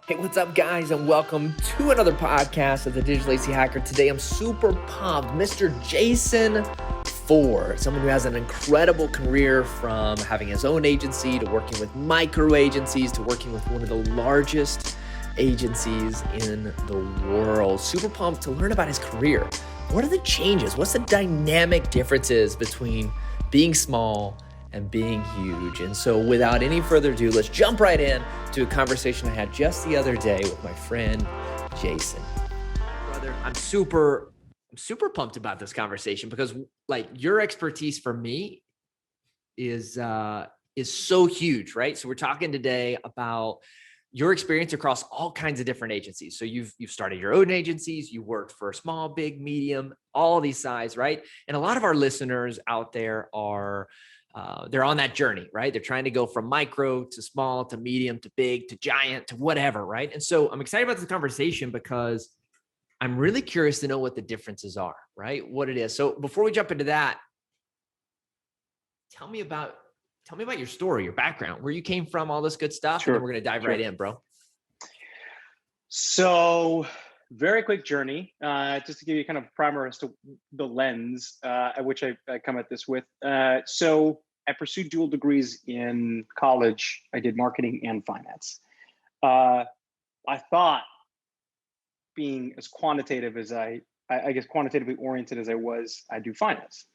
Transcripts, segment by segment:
Hey, what's up, guys, and welcome to another podcast of the Digital AC Hacker. Today, I'm super pumped. Mr. Jason Ford, someone who has an incredible career from having his own agency to working with micro agencies to working with one of the largest agencies in the world. Super pumped to learn about his career. What are the changes? What's the dynamic differences between being small and being huge? And so without any further ado, let's jump right in to a conversation I had just the other day with my friend, Jason. Brother, I'm super pumped about this conversation because like your expertise for me is so huge, right? So we're talking today about your experience across all kinds of different agencies. So you've started your own agencies, you worked for small, big, medium, all these size, right? And a lot of our listeners out there are they're on that journey, right? They're trying to go from micro to small to medium to big to giant to whatever, right? And so I'm excited about this conversation because I'm really curious to know what the differences are, right? What it is. So before we jump into that, tell me about your story, your background, where you came from, all this good stuff, Sure. and then we're going to dive right in, bro. So, very quick journey, just to give you kind of a primer as to the lens at which I come at this with. So, I pursued dual degrees in college. I did marketing and finance. I thought, being as quantitative as I guess quantitatively oriented as I was, I do finance.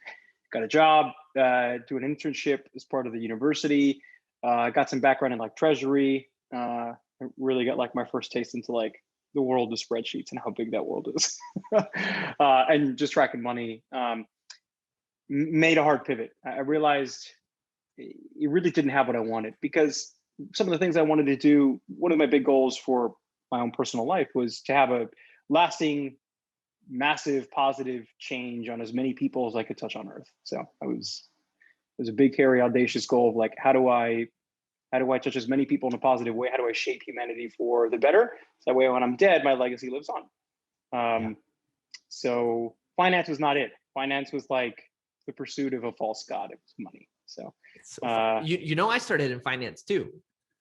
Got a job, do an internship as part of the university. Got some background in like treasury. I really got like my first taste into like the world of spreadsheets and how big that world is, and just tracking money. Made a hard pivot. I realized it really didn't have what I wanted, because some of the things I wanted to do, one of my big goals for my own personal life was to have a lasting, massive, positive change on as many people as I could touch on Earth. So it was a big, hairy, audacious goal of like, how do I touch as many people in a positive way? How do I shape humanity for the better? So that way, when I'm dead, my legacy lives on. So finance was not it. Finance was like the pursuit of a false god. It was money. So, I started in finance too.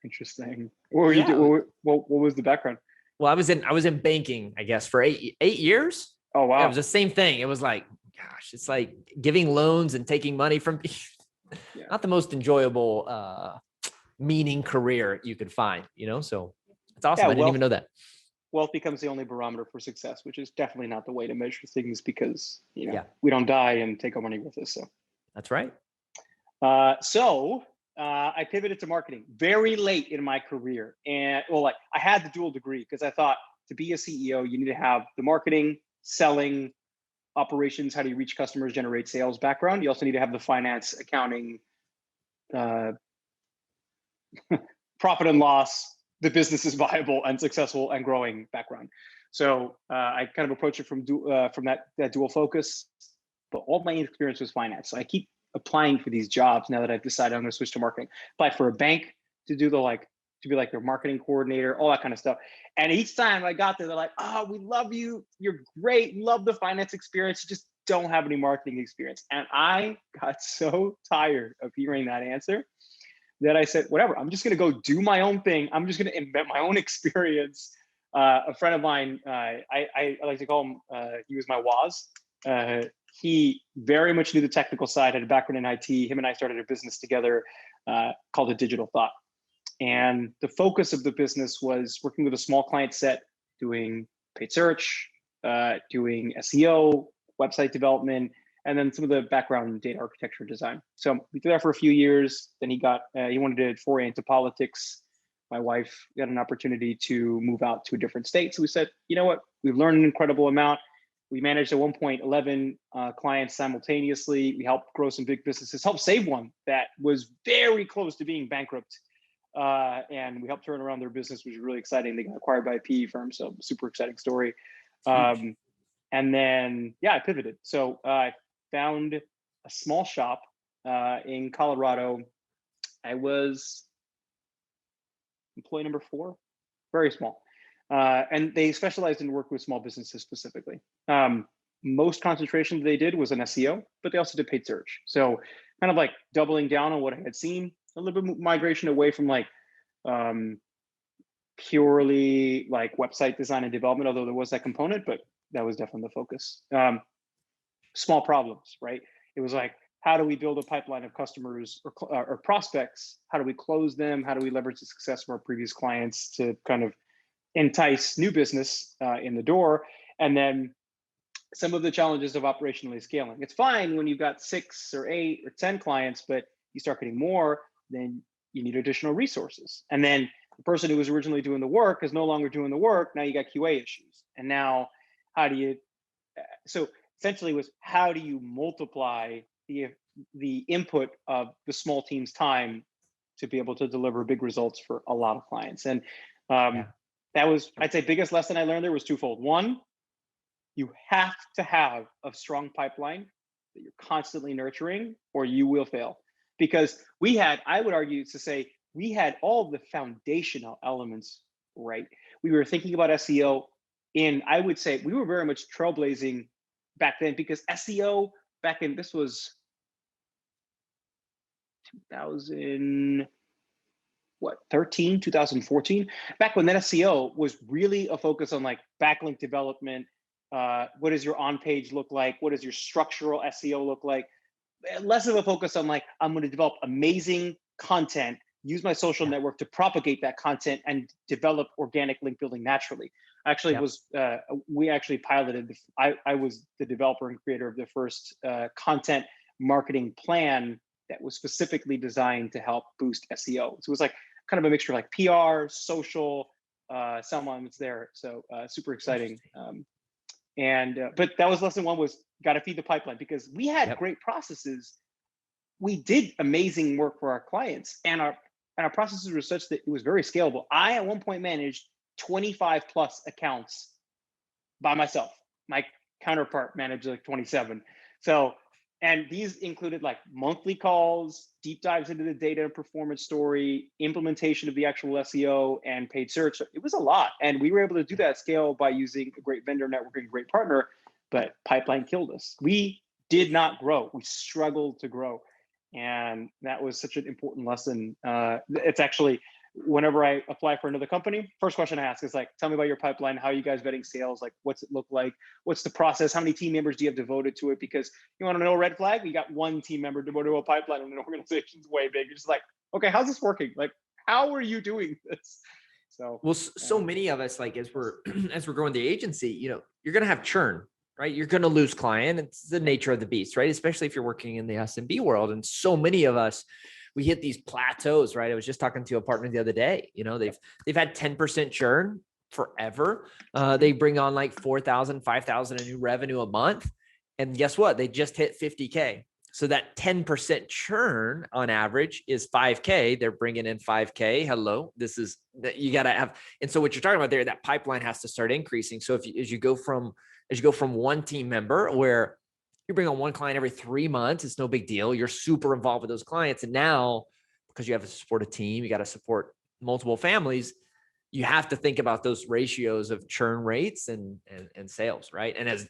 Interesting. What were you doing? What was the background? Well, I was in banking, I guess, for eight years. Oh, wow. Yeah, it was the same thing. It was like, gosh, it's like giving loans and taking money from not the most enjoyable meaning career you could find, so it's awesome. I didn't even know that. Wealth becomes the only barometer for success, which is definitely not the way to measure things, because we don't die and take our money with us. So that's right. I pivoted to marketing very late in my career. And I had the dual degree because I thought to be a CEO, you need to have the marketing, selling, operations, how do you reach customers, generate sales background. You also need to have the finance, accounting, profit and loss, the business is viable and successful and growing background. So I kind of approached it from that dual focus, but all my experience was finance. So I keep applying for these jobs now that I've decided I'm going to switch to marketing. Apply for a bank to do to be like their marketing coordinator, all that kind of stuff. And each time I got there, they're like, "Oh, we love you. You're great. Love the finance experience. You just don't have any marketing experience." And I got so tired of hearing that answer that I said, whatever, I'm just going to go do my own thing. I'm just going to invent my own experience. A friend of mine, I like to call him, he was my Woz. He very much knew the technical side, had a background in IT. Him and I started a business together called A Digital Thought. And the focus of the business was working with a small client set, doing paid search, doing SEO, website development, and then some of the background in data architecture design. So we did that for a few years. Then he wanted to foray into politics. My wife got an opportunity to move out to a different state. So we said, you know what? We've learned an incredible amount. We managed at one point 11 clients simultaneously. We helped grow some big businesses, helped save one that was very close to being bankrupt. And we helped turn around their business, which was really exciting. They got acquired by a PE firm. So super exciting story. And then, I pivoted. So I found a small shop in Colorado. I was employee number 4, very small. And they specialized in work with small businesses specifically. Most concentration they did was in SEO, but they also did paid search. So kind of like doubling down on what I had seen, a little bit migration away from like purely like website design and development, although there was that component, but that was definitely the focus. Small problems, right? It was like, how do we build a pipeline of customers or prospects? How do we close them? How do we leverage the success of our previous clients to kind of entice new business in the door? And then some of the challenges of operationally scaling. It's fine when you've got 6 or 8 or 10 clients, but you start getting more, then you need additional resources. And then the person who was originally doing the work is no longer doing the work. Now you got QA issues. And now how do you, so essentially was how do you multiply the input of the small team's time to be able to deliver big results for a lot of clients? And that was, I'd say, biggest lesson I learned there was twofold. One, you have to have a strong pipeline that you're constantly nurturing, or you will fail. Because we had, I would argue to say, we had all the foundational elements right. We were thinking about SEO in, I would say, we were very much trailblazing back then, because SEO back in, this was 2014, back when that SEO was really a focus on like backlink development. What does your on-page look like? What does your structural SEO look like? Less of a focus on like, I'm going to develop amazing content, use my social network to propagate that content and develop organic link building naturally. Actually, we actually piloted, I was the developer and creator of the first content marketing plan that was specifically designed to help boost SEO. So it was like kind of a mixture of like PR, social, some elements there. So super exciting. But that was lesson one, was got to feed the pipeline, because we had great processes. We did amazing work for our clients, and our processes were such that it was very scalable. I at one point managed 25 plus accounts by myself. My counterpart managed like 27. So, and these included like monthly calls, deep dives into the data and performance story, implementation of the actual SEO and paid search. It was a lot. And we were able to do that scale by using a great vendor network and a great partner, but pipeline killed us. We did not grow. We struggled to grow. And that was such an important lesson. It's actually, whenever I apply for another company, first question I ask is like, tell me about your pipeline. How are you guys vetting sales? Like, what's it look like? What's the process? How many team members do you have devoted to it? Because you want to know a red flag? You got one team member devoted to a pipeline and an organization's way big. You're just like, okay, how's this working? Like, how are you doing this? So, well, so many of us, like as we're as we're growing the agency, you're going to have churn, right? You're going to lose client. It's the nature of the beast, right? Especially if you're working in the SMB world. And so many of us, we hit these plateaus, right? I was just talking to a partner the other day. They've had 10% churn forever. They bring on like 4,000, 5,000 in new revenue a month. And guess what? They just hit 50K. So that 10% churn on average is 5K. They're bringing in 5K. Hello. This is that you got to have. And so what you're talking about there, that pipeline has to start increasing. So as you go from one team member where you bring on one client every 3 months, it's no big deal. You're super involved with those clients. And now, because you have to support a team, you got to support multiple families, you have to think about those ratios of churn rates and sales, right? And as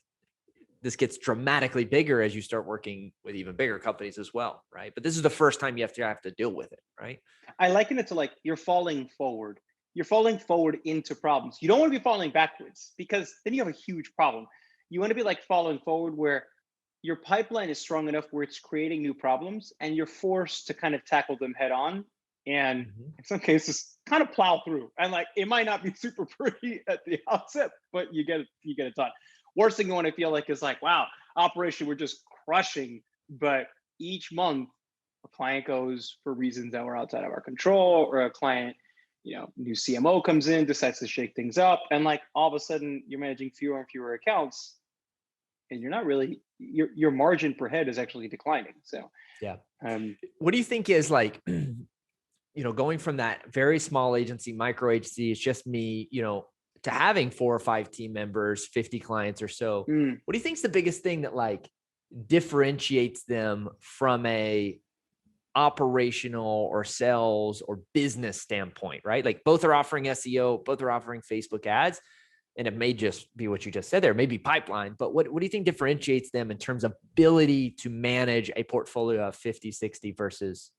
this gets dramatically bigger as you start working with even bigger companies as well, right? But this is the first time you have to deal with it, right? I liken it to like, you're falling forward. You're falling forward into problems. You don't want to be falling backwards, because then you have a huge problem. You want to be like falling forward where your pipeline is strong enough where it's creating new problems and you're forced to kind of tackle them head on. And in some cases kind of plow through. And like, it might not be super pretty at the outset, but you get it done. Worst thing you want to feel like is like, wow, operation, we're just crushing. But each month a client goes for reasons that were outside of our control, or a client, new CMO comes in, decides to shake things up. And like, all of a sudden you're managing fewer and fewer accounts, and you're not really, your margin per head is actually declining. So, what do you think is like, going from that very small agency, micro agency, it's just me, to having 4 or 5 team members, 50 clients or so, what do you think is the biggest thing that like differentiates them from a operational or sales or business standpoint, right? Like both are offering SEO, both are offering Facebook ads. And it may just be what you just said there, maybe pipeline, but what do you think differentiates them in terms of ability to manage a portfolio of 50, 60 versus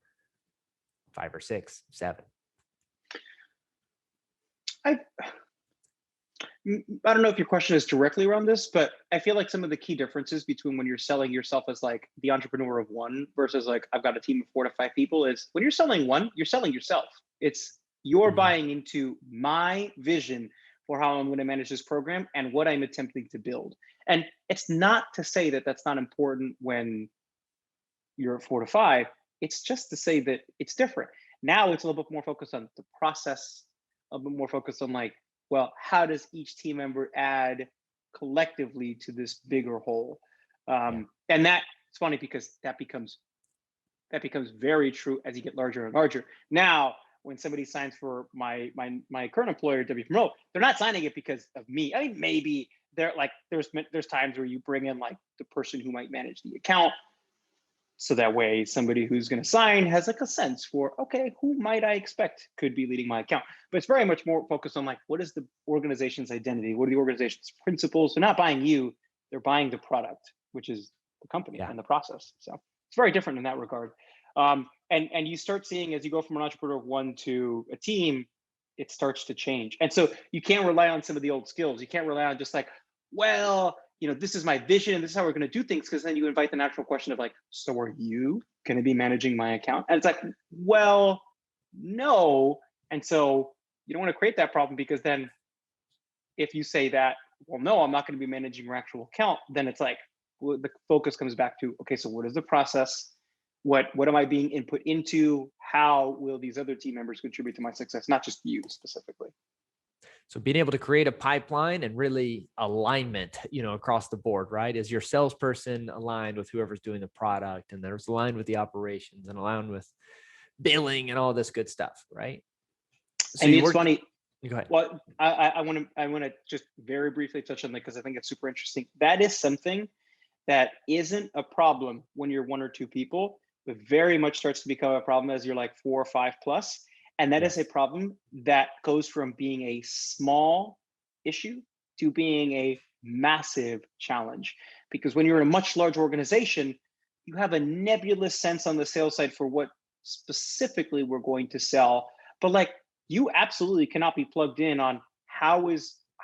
5 or 6, 7? I I don't know if your question is directly around this, but I feel like some of the key differences between when you're selling yourself as like the entrepreneur of one versus like I've got a team of 4 to 5 people is when you're selling one, you're selling yourself. It's you're Mhm. buying into my vision for how I'm going to manage this program and what I'm attempting to build. And it's not to say that that's not important when you're at 4 to 5. It's just to say that it's different. Now it's a little bit more focused on the process, a bit more focused on like, well, how does each team member add collectively to this bigger whole? Yeah. And that's funny because that becomes very true as you get larger and larger. Now, when somebody signs for my current employer, Wpromote, they're not signing it because of me. I mean, maybe they're like there's times where you bring in like the person who might manage the account, so that way somebody who's going to sign has like a sense for, okay, who might I expect could be leading my account. But it's very much more focused on like, what is the organization's identity, what are the organization's principles? They're not buying you, they're buying the product, which is the company Yeah. and the process. So it's very different in that regard. And you start seeing as you go from an entrepreneur of one to a team, it starts to change. And so you can't rely on some of the old skills. You can't rely on just like, well, this is my vision and this is how we're going to do things. Because then you invite the natural question of like, so are you going to be managing my account? And it's like, well, no. And so you don't want to create that problem, because then if you say that, well, no, I'm not going to be managing your actual account, then it's like, well, the focus comes back to, okay, so what is the process? What am I being input into? How will these other team members contribute to my success? Not just you specifically. So being able to create a pipeline and really alignment, across the board, right? Is your salesperson aligned with whoever's doing the product, and there's aligned with the operations and aligned with billing and all this good stuff, right? I So mean, you it's work. funny. Go ahead. Well, I want to just very briefly touch on that because I think it's super interesting. That is something that isn't a problem when you're 1 or 2 people, but very much starts to become a problem as you're like 4 or 5 plus. And that is a Yes. problem that goes from being a small issue to being a massive challenge. Because when you're in a much larger organization, you have a nebulous sense on the sales side for what specifically we're going to sell. But like, you absolutely cannot be plugged in on how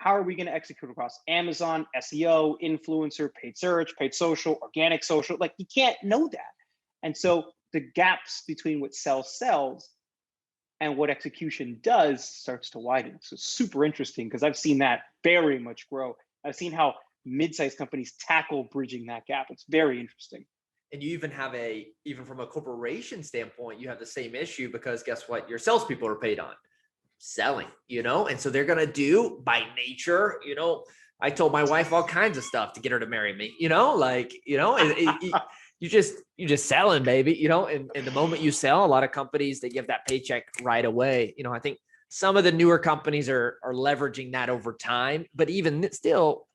are we going to execute across Amazon, SEO, influencer, paid search, paid social, organic social? Like, you can't know that. And so the gaps between what sells and what execution does starts to widen. So it's super interesting because I've seen that very much grow. I've seen how mid-sized companies tackle bridging that gap. It's very interesting. And you even have even from a corporation standpoint, you have the same issue, because guess what? Your salespeople are paid on selling, and so they're going to do by nature, I told my wife all kinds of stuff to get her to marry me, you just selling, baby, and the moment you sell, a lot of companies, they give that paycheck right away. I think some of the newer companies are leveraging that over time, but even still,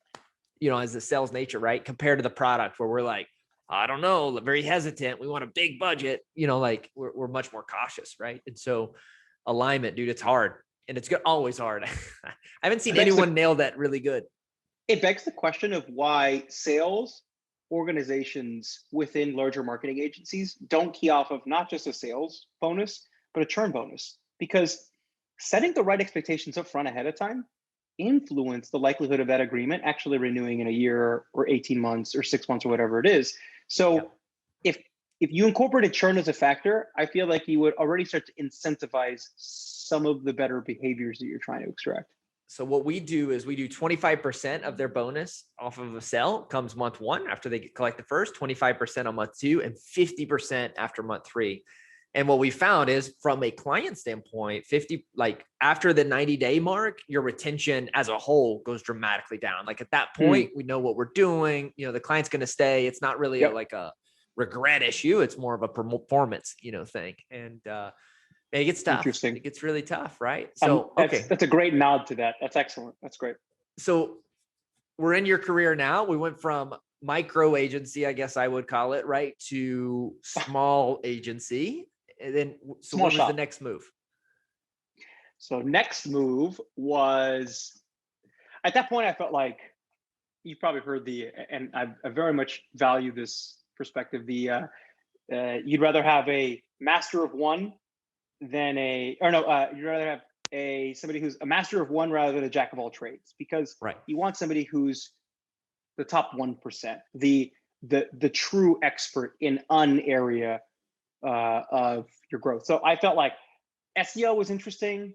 as the sales nature, right? Compared to the product where we're like, I don't know, very hesitant. We want a big budget, like we're much more cautious, right? And so alignment, dude, it's hard, and it's always hard. I haven't seen anyone nail that really good. It begs the question of why sales organizations within larger marketing agencies don't key off of not just a sales bonus, but a churn bonus. Because setting the right expectations up front ahead of time influence the likelihood of that agreement actually renewing in a year or 18 months or 6 months or whatever it is. So Yeah. if you incorporated churn as a factor, I feel like you would already start to incentivize some of the better behaviors that you're trying to extract. So what we do is we do 25% of their bonus off of a sale comes month 1 after they collect the first, 25% on month 2, and 50% after month 3. And what we found is from a client standpoint, 50, like after the 90-day mark, your retention as a whole goes dramatically down. Like at that point, we know what we're doing. The client's going to stay. It's not really like a regret issue. It's more of a performance, thing. And it gets tough. Interesting. It gets really tough, right? So, that's a great nod to that. That's excellent. That's great. So we're in your career now. We went from micro agency, I guess I would call it, right, to small agency. And then, so what was the next move? So next move was, at that point, I felt like you've probably heard and I very much value this perspective. You'd rather have a master of one than you'd rather have somebody who's a master of one rather than a jack of all trades, because Right. you want somebody who's the top 1%, the true expert in an area of your growth. So I felt like SEO was interesting,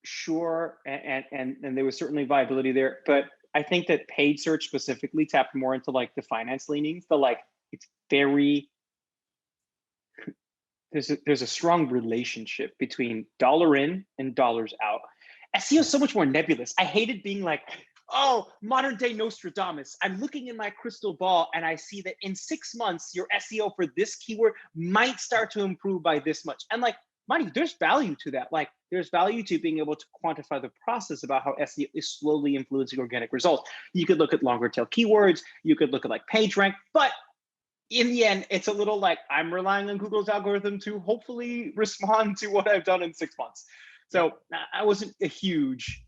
sure, and there was certainly viability there, but I think that paid search specifically tapped more into like the finance leanings, but like it's very there's a strong relationship between dollar in and dollars out. SEO is so much more nebulous. I hated being like, oh, modern day Nostradamus. I'm looking in my crystal ball and I see that in 6 months, your SEO for this keyword might start to improve by this much. And like, mind you, there's value to that. Like, there's value to being able to quantify the process about how SEO is slowly influencing organic results. You could look at longer tail keywords. You could look at like page rank, but in the end, it's a little like I'm relying on Google's algorithm to hopefully respond to what I've done in 6 months. So I wasn't a huge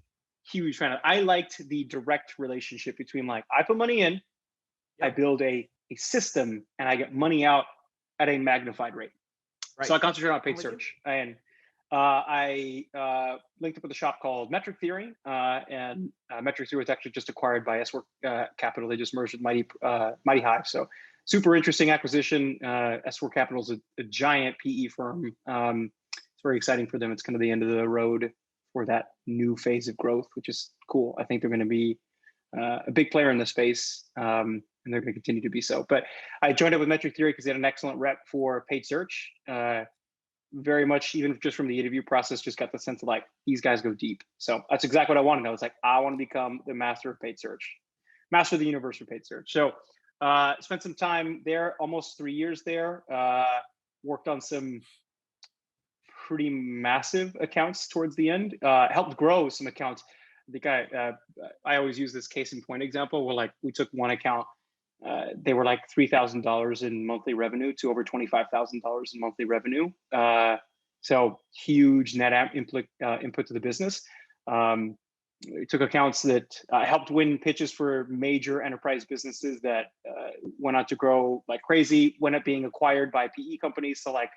fan of it. I liked the direct relationship between like, I put money in, I build a system, and I get money out at a magnified rate. Right. So I concentrate on paid search. And I linked up with a shop called Metric Theory, and Metric Theory was actually just acquired by S-Work Capital. They just merged with Mighty Hive. So super interesting acquisition. S4 Capital is a giant PE firm. It's very exciting for them. It's kind of the end of the road for that new phase of growth, which is cool. I think they're going to be a big player in the space, and they're going to continue to be so. But I joined up with Metric Theory because they had an excellent rep for paid search. Very much, even just from the interview process, just got the sense of like, these guys go deep. So that's exactly what I wanted. I was like, I want to become the master of paid search, master of the universe for paid search. So spent some time there, almost 3 years there. Worked on some pretty massive accounts towards the end. Helped grow some accounts. I think I always use this case in point example where like we took one account, they were like $3,000 in monthly revenue to over $25,000 in monthly revenue. So huge net input to the business. We took accounts that helped win pitches for major enterprise businesses that went on to grow like crazy, went up being acquired by PE companies. So like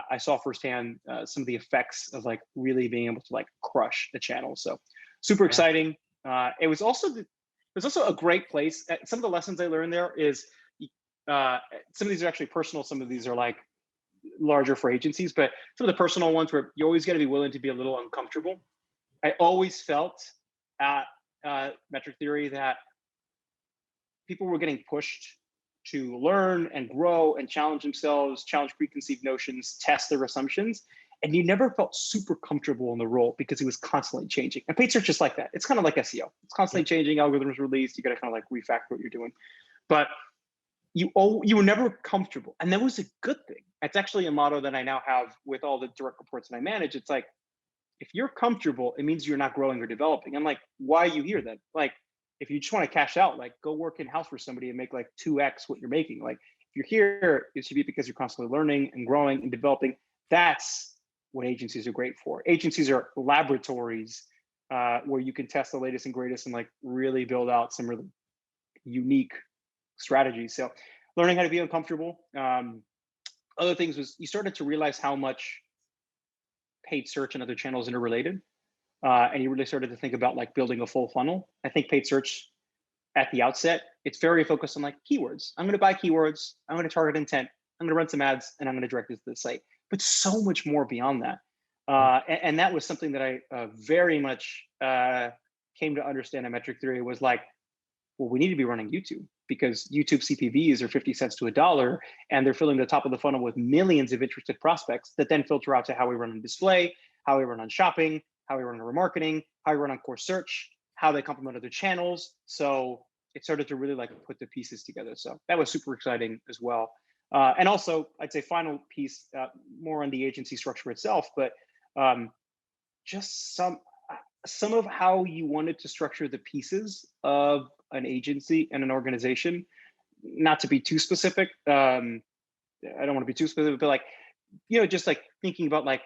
I saw firsthand some of the effects of like really being able to like crush the channel. So super exciting. It was also a great place. Some of the lessons I learned there is some of these are actually personal. Some of these are like larger for agencies, but some of the personal ones where you always got to be willing to be a little uncomfortable. I always felt at Metric Theory that people were getting pushed to learn and grow and challenge themselves, challenge preconceived notions, test their assumptions. And you never felt super comfortable in the role because it was constantly changing. And paid search is like that. It's kind of like SEO. It's constantly changing, algorithms released. You got to kind of like refactor what you're doing. But you were never comfortable. And that was a good thing. It's actually a motto that I now have with all the direct reports that I manage. It's like, if you're comfortable, it means you're not growing or developing. I'm like, why are you here then? Like, if you just want to cash out, like go work in-house for somebody and make like 2x what you're making. Like if you're here, it should be because you're constantly learning and growing and developing. That's what agencies are great for. Agencies are laboratories where you can test the latest and greatest and like really build out some really unique strategies. So learning how to be uncomfortable. Other things was you started to realize how much paid search and other channels interrelated. And you really started to think about like building a full funnel. I think paid search at the outset, it's very focused on like keywords. I'm going to buy keywords. I'm going to target intent. I'm going to run some ads and I'm going to direct it to the site. But so much more beyond that. And that was something that I very much came to understand in Metric Theory was like, well, we need to be running YouTube because YouTube CPVs are 50 cents to $1 and they're filling the top of the funnel with millions of interested prospects that then filter out to how we run on display, how we run on shopping, how we run on remarketing, how we run on core search, how they complement other channels. So it started to really like put the pieces together. So that was super exciting as well. And also, I'd say final piece, more on the agency structure itself, but just some of how you wanted to structure the pieces of an agency and an organization. Not to be too specific, I don't want to be too specific, but like, just like thinking about like,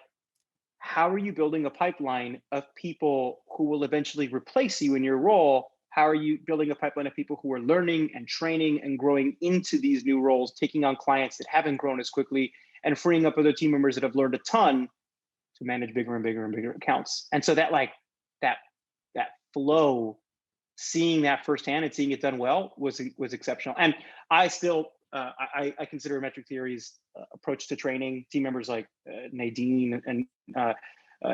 how are you building a pipeline of people who will eventually replace you in your role? How are you building a pipeline of people who are learning and training and growing into these new roles, taking on clients that haven't grown as quickly and freeing up other team members that have learned a ton to manage bigger and bigger and bigger accounts. And so that that flow, seeing that firsthand and seeing it done well was exceptional. And I still I consider metric theory's approach to training team members like Nadine and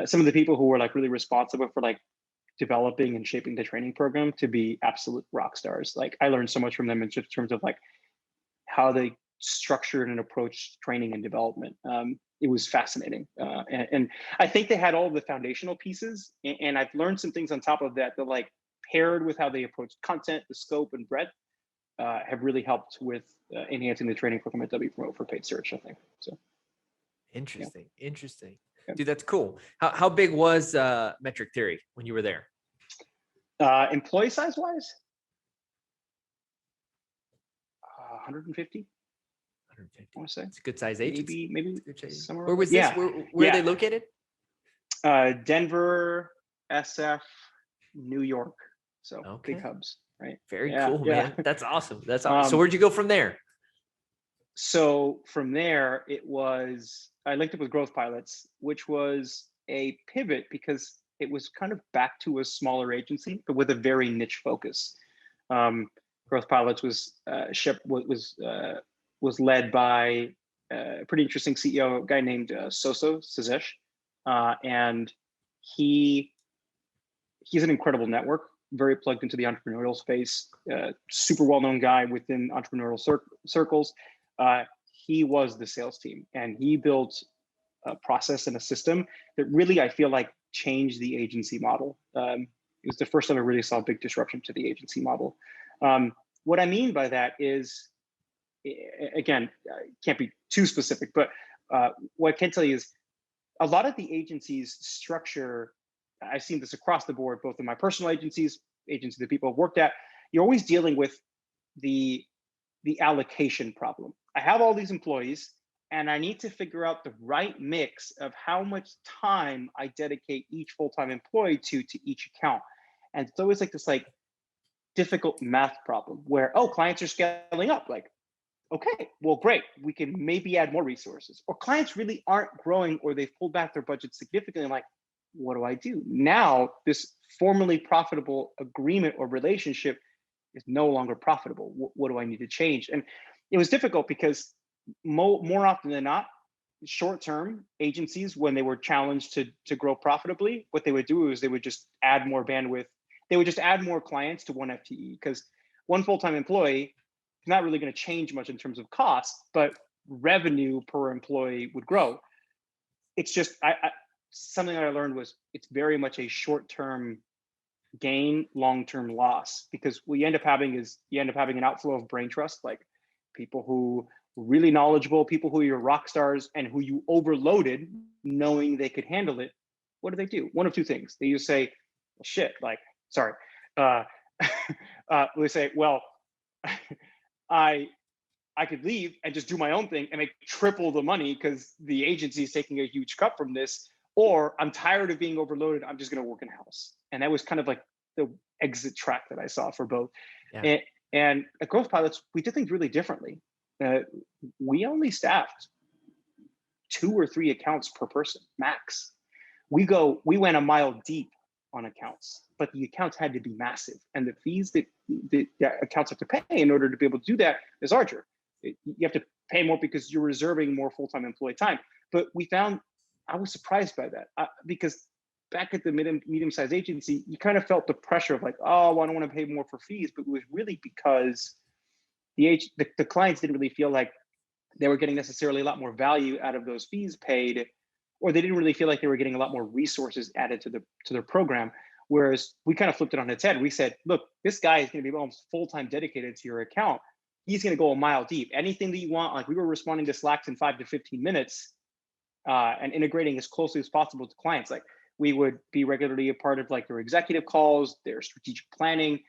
some of the people who were like really responsible for like developing and shaping the training program to be absolute rock stars. Like I learned so much from them in just terms of like how they structured and approached training and development. It was fascinating. And I think they had all the foundational pieces, and I've learned some things on top of that that like paired with how they approached content, the scope and breadth, have really helped with enhancing the training program at Wpromote for paid search, I think. So Interesting. Interesting. Yeah. Dude, that's cool. How big was metric theory when you were there? Employee size wise, 150. 150. I want to say It's a good size agency. Maybe somewhere. Where was this? Where are they located? Denver, SF, New York. So big hubs, right? Very cool, man. That's awesome. That's awesome. So where'd you go from there? So from there, I linked up with Growth Pilots, which was a pivot because it was kind of back to a smaller agency, but with a very niche focus. Growth Pilots was led by a pretty interesting CEO, a guy named Soso Sazesh, and he's an incredible network, very plugged into the entrepreneurial space, super well-known guy within entrepreneurial circles. He was the sales team, and he built a process and a system that really, I feel like, changed the agency model. It was the first time I really saw a big disruption to the agency model. What I mean by that is, again, I can't be too specific, but what I can tell you is a lot of the agencies structure, I've seen this across the board, both in my personal agencies that people have worked at, you're always dealing with the allocation problem. I have all these employees and I need to figure out the right mix of how much time I dedicate each full-time employee to each account. And it's always like this like difficult math problem where, clients are scaling up. Like, okay, well, great. We can maybe add more resources. Or clients really aren't growing or they've pulled back their budget significantly. Like, what do I do? Now, this formerly profitable agreement or relationship is no longer profitable. What do I need to change? And it was difficult because more often than not, short-term agencies, when they were challenged to grow profitably, what they would do is they would just add more bandwidth. They would just add more clients to one FTE because one full-time employee is not really going to change much in terms of cost, but revenue per employee would grow. It's just something that I learned was it's very much a short-term gain, long-term loss, because what you end up having is an outflow of brain trust, like people who were really knowledgeable, people who are your rock stars and who you overloaded knowing they could handle it. What do? One of two things. They just say, well, shit, like, sorry. They say, well, I could leave and just do my own thing and make triple the money because the agency is taking a huge cut from this, or I'm tired of being overloaded, I'm just going to work in-house. And that was kind of like the exit track that I saw for both. Yeah. And at Growth Pilots, we did things really differently. We only staffed 2 or 3 accounts per person, max. We went a mile deep on accounts, but the accounts had to be massive. And the fees that the accounts have to pay in order to be able to do that is larger. You have to pay more because you're reserving more full-time employee time. But I was surprised by that because back at the medium-sized agency, you kind of felt the pressure of like, oh, I don't want to pay more for fees, but it was really because the clients didn't really feel like they were getting necessarily a lot more value out of those fees paid, or they didn't really feel like they were getting a lot more resources added to their program. Whereas we kind of flipped it on its head. We said, look, this guy is going to be almost full-time dedicated to your account. He's going to go a mile deep. Anything that you want, like we were responding to Slacks in 5 to 15 minutes and integrating as closely as possible to clients. Like we would be regularly a part of like their executive calls, their strategic planning.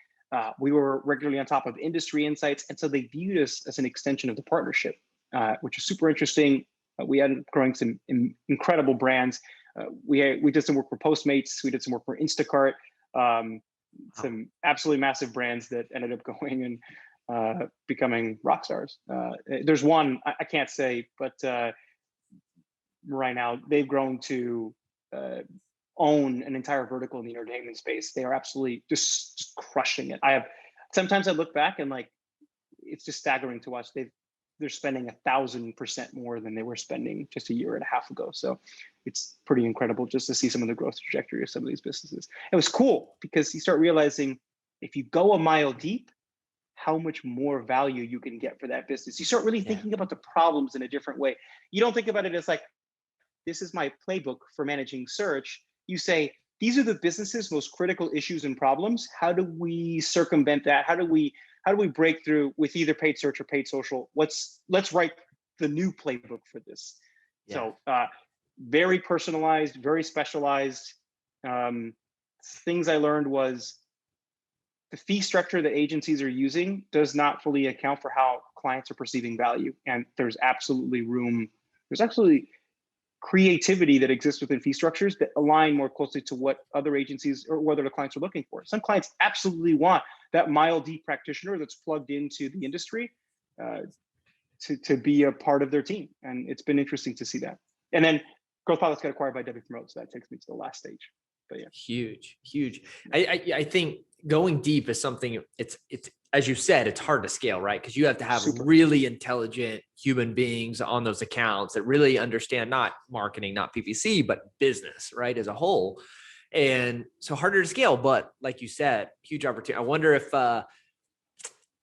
We were regularly on top of industry insights. And so they viewed us as an extension of the partnership, which is super interesting. We ended up growing some incredible brands. We did some work for Postmates. We did some work for Instacart. Some absolutely massive brands that ended up going and becoming rock stars. There's one I can't say, but right now they've grown to own an entire vertical in the entertainment space. They are absolutely just crushing it. Sometimes I look back and like, it's just staggering to watch. They're spending 1,000% more than they were spending just a year and a half ago. So it's pretty incredible just to see some of the growth trajectory of some of these businesses. It was cool because you start realizing if you go a mile deep, how much more value you can get for that business. You start really thinking about the problems in a different way. You don't think about it as like, this is my playbook for managing search. You say, these are the business's most critical issues and problems. How do we circumvent that? How do we break through with either paid search or paid social? Let's write the new playbook for this. Yeah. So very personalized, very specialized. Things I learned was the fee structure that agencies are using does not fully account for how clients are perceiving value. And there's absolutely creativity that exists within fee structures that align more closely to what other agencies or what other clients are looking for. Some clients absolutely want that mile deep practitioner that's plugged into the industry to be a part of their team. And it's been interesting to see that. And then Growth Pilots got acquired by Wpromote, so that takes me to the last stage. But yeah, huge. I think going deep is something. It's as you said, it's hard to scale, right? Because you have to have really intelligent human beings on those accounts that really understand not marketing, not PPC, but business, right, as a whole. And so harder to scale, but like you said, huge opportunity. I wonder if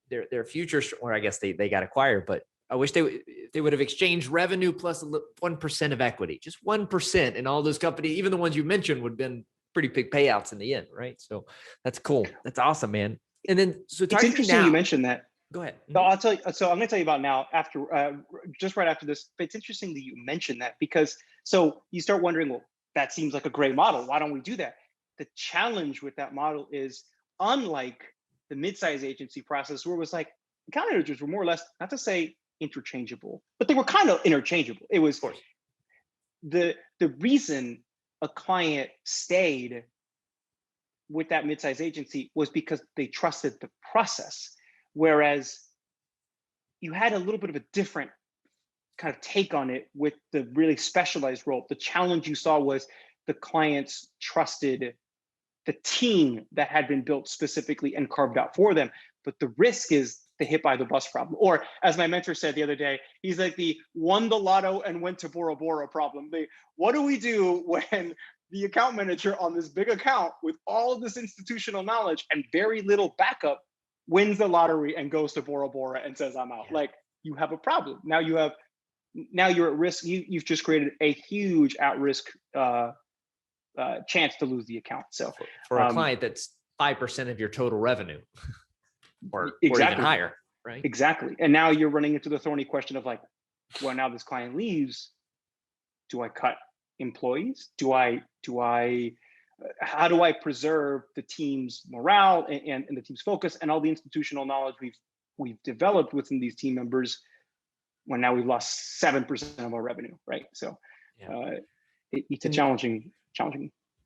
their future, or I guess they got acquired, but I wish they would have exchanged revenue plus 1% of equity, just 1%, and all those companies, even the ones you mentioned, would have been pretty big payouts in the end, right? So that's cool. That's awesome, man. And then, so it's interesting you mentioned that. Go ahead. So I'll tell you. So I'm going to tell you about now after, just right after this. But it's interesting that you mentioned that because so you start wondering, well, that seems like a great model. Why don't we do that? The challenge with that model is unlike the mid-size agency process, where it was like account managers were more or less, not to say interchangeable, but they were kind of interchangeable. It was, of course, the reason a client stayed with that mid-size agency was because they trusted the process, whereas you had a little bit of a different kind of take on it with the really specialized role. The challenge you saw was the clients trusted the team that had been built specifically and carved out for them. But the risk is the hit by the bus problem. Or as my mentor said the other day, he's like the won the lotto and went to Bora Bora problem. What do we do when the account manager on this big account with all of this institutional knowledge and very little backup wins the lottery and goes to Bora Bora and says, I'm out? Yeah. Like, you have a problem. Now you're at risk. You've just created a huge at-risk chance to lose the account. So for a client that's 5% of your total revenue or even higher, right? Exactly. And now you're running into the thorny question of like, well, now this client leaves, do I cut employees? How do I preserve the team's morale and the team's focus and all the institutional knowledge we've developed within these team members when now we've lost 7% of our revenue, right? So it's a challenging.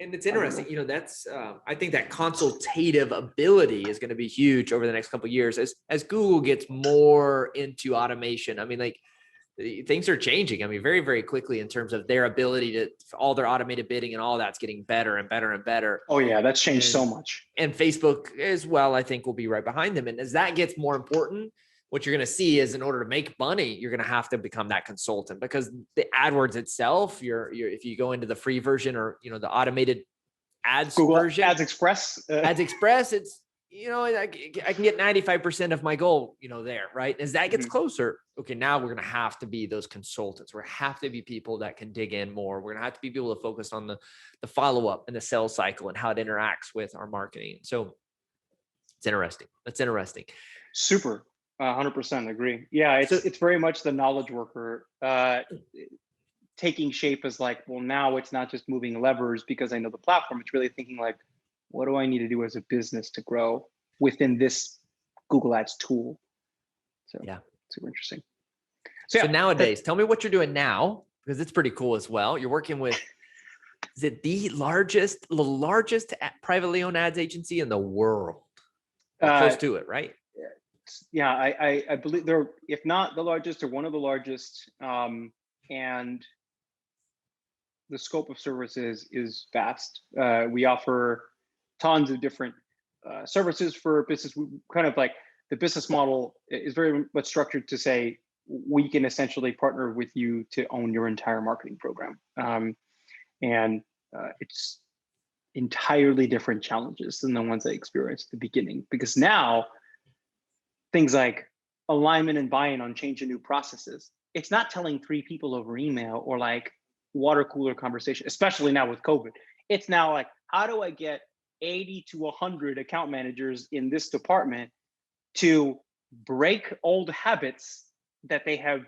And it's interesting, that's, I think that consultative ability is going to be huge over the next couple of years as Google gets more into automation. I mean, like, things are changing. I mean, very, very quickly in terms of their ability to all their automated bidding and all that's getting better and better and better. Oh yeah, that's changed so much. And Facebook as well, I think, will be right behind them. And as that gets more important, what you're going to see is in order to make money, you're going to have to become that consultant, because the AdWords itself, if you go into the free version or, the automated ads Google version, Ads Express, it's, I can get 95% of my goal, there, right? As that gets closer, okay, now we're going to have to be those consultants. We're going to have to be people that can dig in more. We're going to have to be people to focus on the follow-up and the sales cycle and how it interacts with our marketing. So it's interesting. That's interesting. Super. 100% agree. Yeah, it's very much the knowledge worker taking shape as like, well, now it's not just moving levers because I know the platform. It's really thinking like, what do I need to do as a business to grow within this Google Ads tool? So yeah, super interesting. So nowadays, tell me what you're doing now, because it's pretty cool as well. You're working with, is it the largest privately owned ads agency in the world? Close to it, right? Yeah, I believe they're, if not the largest, or one of the largest. And the scope of services is vast. We offer tons of different services for business. We kind of like the business model is very much structured to say we can essentially partner with you to own your entire marketing program. And it's entirely different challenges than the ones I experienced at the beginning, because now things like alignment and buy-in on change in new processes, it's not telling 3 people over email or like water cooler conversation, especially now with COVID. It's now like, how do I get 80 to 100 account managers in this department to break old habits that they have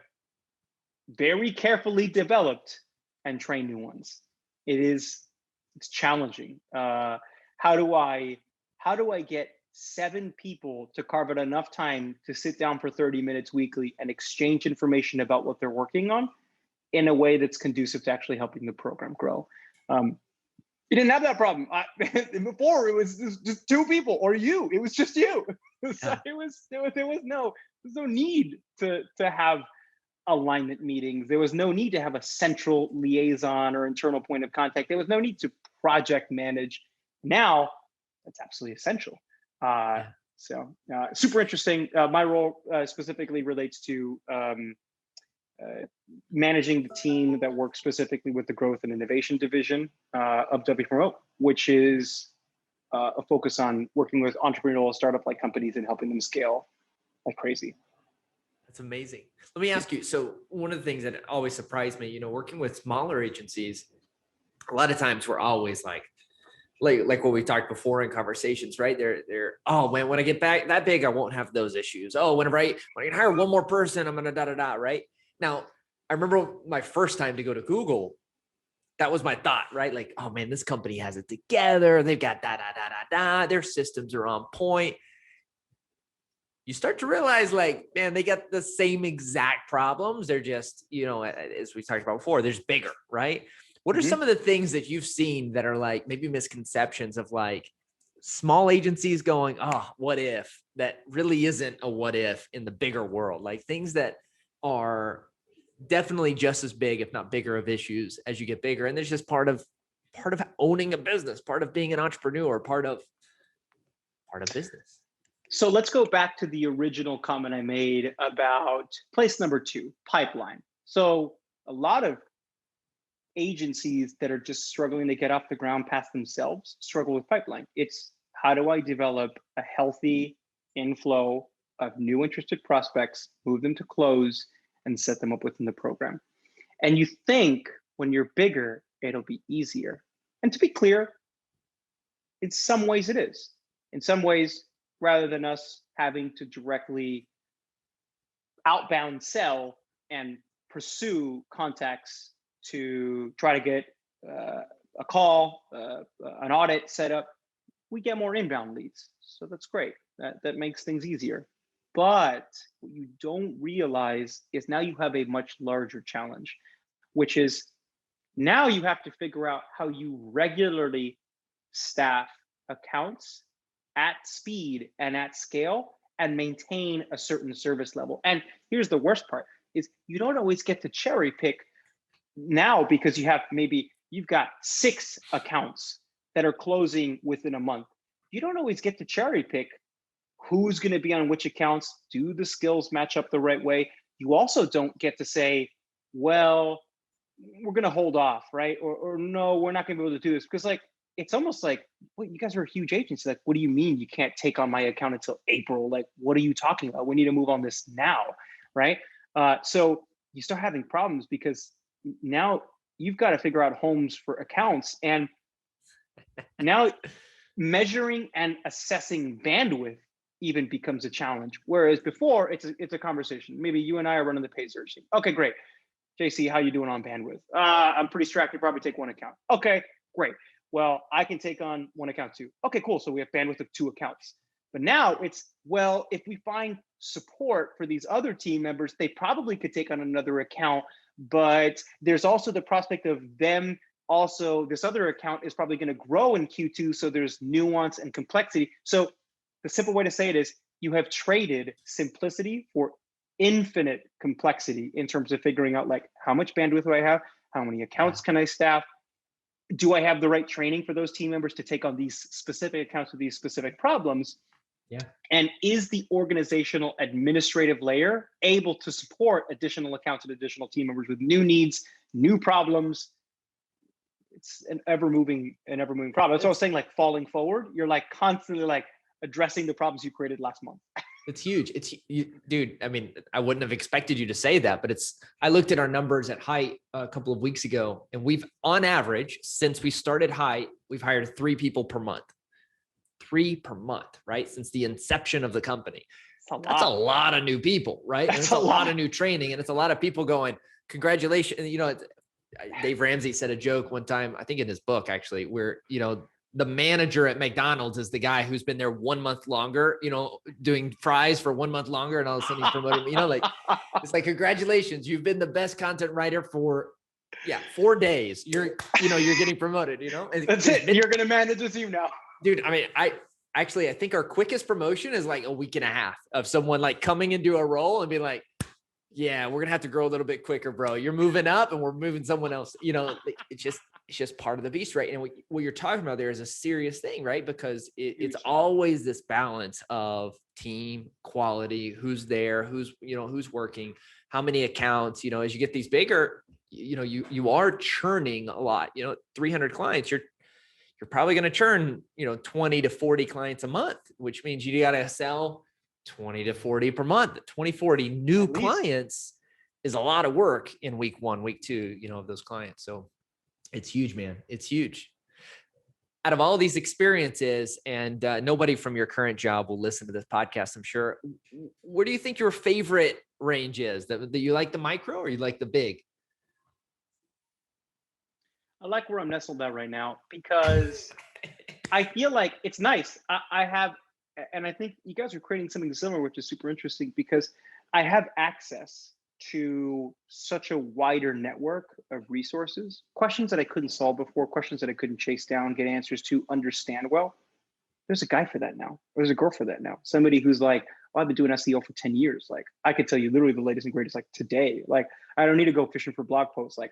very carefully developed and train new ones? It's challenging. How do I get 7 people to carve out enough time to sit down for 30 minutes weekly and exchange information about what they're working on in a way that's conducive to actually helping the program grow? You didn't have that problem. Before it was just 2 people or you. It was just you. So there was no need to have alignment meetings. There was no need to have a central liaison or internal point of contact. There was no need to project manage. Now that's absolutely essential. So super interesting. My role specifically relates to managing the team that works specifically with the growth and innovation division of Wpromote, which is a focus on working with entrepreneurial startup-like companies and helping them scale like crazy. That's amazing. Let me ask you. So one of the things that always surprised me, working with smaller agencies, a lot of times we're always like what we talked before in conversations, right? They're oh man, when I get back that big, I won't have those issues. Oh, when I can hire one more person, I'm gonna da, right? Now, I remember my first time to go to Google, that was my thought, right? Like, oh man, this company has it together. They've got their systems are on point. You start to realize like, man, they got the same exact problems. They're just, as we talked about before, they're just bigger, right? What are some of the things that you've seen that are like maybe misconceptions of like small agencies going, oh, what if, that really isn't a what if in the bigger world? Like things that are definitely just as big, if not bigger, of issues as you get bigger. And there's just part of owning a business, part of being an entrepreneur, part of business. So let's go back to the original comment I made about place number 2, pipeline. So a lot of agencies that are just struggling to get off the ground past themselves struggle with pipeline. It's how do I develop a healthy inflow of new interested prospects, move them to close, and set them up within the program. And you think when you're bigger, it'll be easier. And to be clear, in some ways it is. In some ways, rather than us having to directly outbound sell and pursue contacts to try to get a call, an audit set up, we get more inbound leads. So that's great. That makes things easier. But what you don't realize is now you have a much larger challenge, which is now you have to figure out how you regularly staff accounts at speed and at scale and maintain a certain service level. And here's the worst part is you don't always get to cherry pick now because you've got 6 accounts that are closing within a month. You don't always get to cherry pick who's going to be on which accounts. Do the skills match up the right way? You also don't get to say, well, we're going to hold off, right? Or no, we're not going to be able to do this, because like it's almost like, wait, you guys are a huge agency. Like, what do you mean you can't take on my account until April? Like, what are you talking about? We need to move on this now, right? So you start having problems because now you've got to figure out homes for accounts, and now measuring and assessing bandwidth even becomes a challenge. Whereas before it's a conversation. Maybe you and I are running the paid search team. Okay, great. JC, how you doing on bandwidth? I'm pretty strapped. You probably take 1 account. Okay, great. Well, I can take on 1 account too. Okay, cool. So we have bandwidth of 2 accounts. But now it's, well, if we find support for these other team members, they probably could take on another account. But there's also the prospect of them also, this other account is probably going to grow in Q2. So there's nuance and complexity. So the simple way to say it is you have traded simplicity for infinite complexity in terms of figuring out like how much bandwidth do I have? How many accounts can I staff? Do I have the right training for those team members to take on these specific accounts with these specific problems? Yeah. And is the organizational administrative layer able to support additional accounts and additional team members with new needs, new problems? It's an ever moving problem. That's what I was saying, like falling forward. You're like constantly like addressing the problems you created last month. It's huge. Dude, I mean, I wouldn't have expected you to say that, but I looked at our numbers at Hite a couple of weeks ago, and we've, on average, since we started Hite, we've hired 3 people per month. 3 per month, right? Since the inception of the company. That's a lot of new people, right? That's a lot of new training. And it's a lot of people going, congratulations. And, you know, Dave Ramsey said a joke one time, I think in his book, actually, where, you know, the manager at McDonald's is the guy who's been there 1 month longer, you know, doing fries for 1 month longer. And all of a sudden he's promoted, you know, like, it's like, congratulations, you've been the best content writer for 4 days. You're getting promoted, you know? That's it. You're going to manage a team now. Dude, I mean, I think our quickest promotion is like a week and a half of someone like coming into a role and being like, yeah, we're going to have to grow a little bit quicker, bro. You're moving up and we're moving someone else. You know, it's just part of the beast, right? And what you're talking about there is a serious thing, right? Because it's always this balance of team quality, who's there, who's working, how many accounts, you know, as you get these bigger, you know, you are churning a lot, you know, 300 clients, you're probably going to churn, you know, 20 to 40 clients a month, which means you got to sell 20 to 40 per month. 20, 40 new clients is a lot of work in week 1, week 2, you know, of those clients. So it's huge, man. It's huge. Out of all these experiences, and nobody from your current job will listen to this podcast, I'm sure. Where do you think your favorite range is? That you like the micro or you like the big? I like where I'm nestled at right now because I feel like it's nice. I have, and I think you guys are creating something similar, which is super interesting because I have access to such a wider network of resources, questions that I couldn't solve before, questions that I couldn't chase down, get answers to, understand well. There's a guy for that now. There's a girl for that now. Somebody who's like, well, I've been doing SEO for 10 years. Like I could tell you literally the latest and greatest like today. Like I don't need to go fishing for blog posts. Like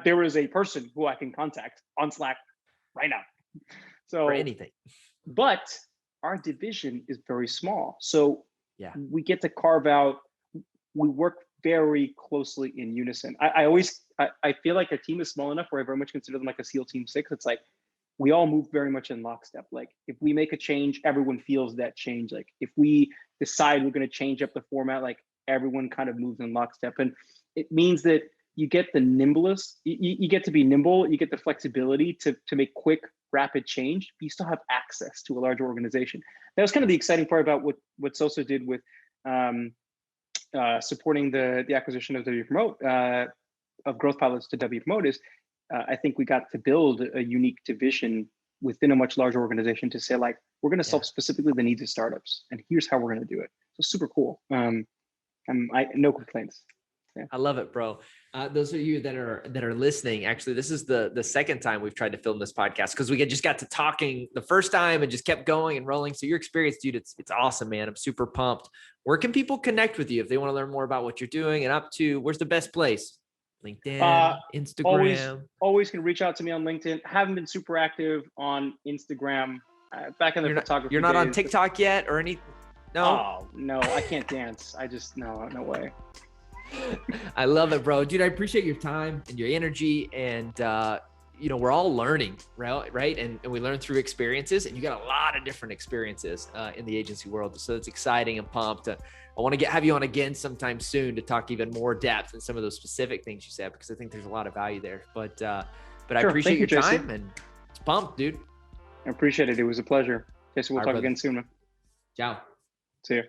there is a person who I can contact on Slack right now. So for anything. But our division is very small. So we get to carve out, we work very closely in unison. I feel like our team is small enough where I very much consider them like a SEAL Team 6. It's like, we all move very much in lockstep. Like if we make a change, everyone feels that change. Like if we decide we're going to change up the format, like everyone kind of moves in lockstep. And it means that you get the nimblest, you get to be nimble, you get the flexibility to make quick, rapid change, but you still have access to a larger organization. That was kind of the exciting part about what Sosa did with supporting the acquisition of Wpromote, of Growth Pilots to Wpromote is I think we got to build a unique division within a much larger organization to say like, we're going to solve specifically the needs of startups and here's how we're going to do it. So super cool. No complaints. Yeah. I love it, bro. Those of you that are listening, actually, this is the second time we've tried to film this podcast because we just got to talking the first time and just kept going and rolling. So your experience, dude, it's awesome, man. I'm super pumped. Where can people connect with you if they want to learn more about what you're doing and up to? Where's the best place? LinkedIn, Instagram. Always can reach out to me on LinkedIn. Haven't been super active on Instagram. Back in the photography. You're not days. On TikTok yet or any? No. Oh no, I can't dance. No way. I love it, bro. Dude, I appreciate your time and your energy. And, we're all learning, right? And we learn through experiences, and you got a lot of different experiences in the agency world. So it's exciting and pumped. I want to have you on again sometime soon to talk even more depth in some of those specific things you said, because I think there's a lot of value there. But I appreciate your time, and it's pumped, dude. I appreciate it. It was a pleasure. Jason, we'll talk again soon. Ciao. See you.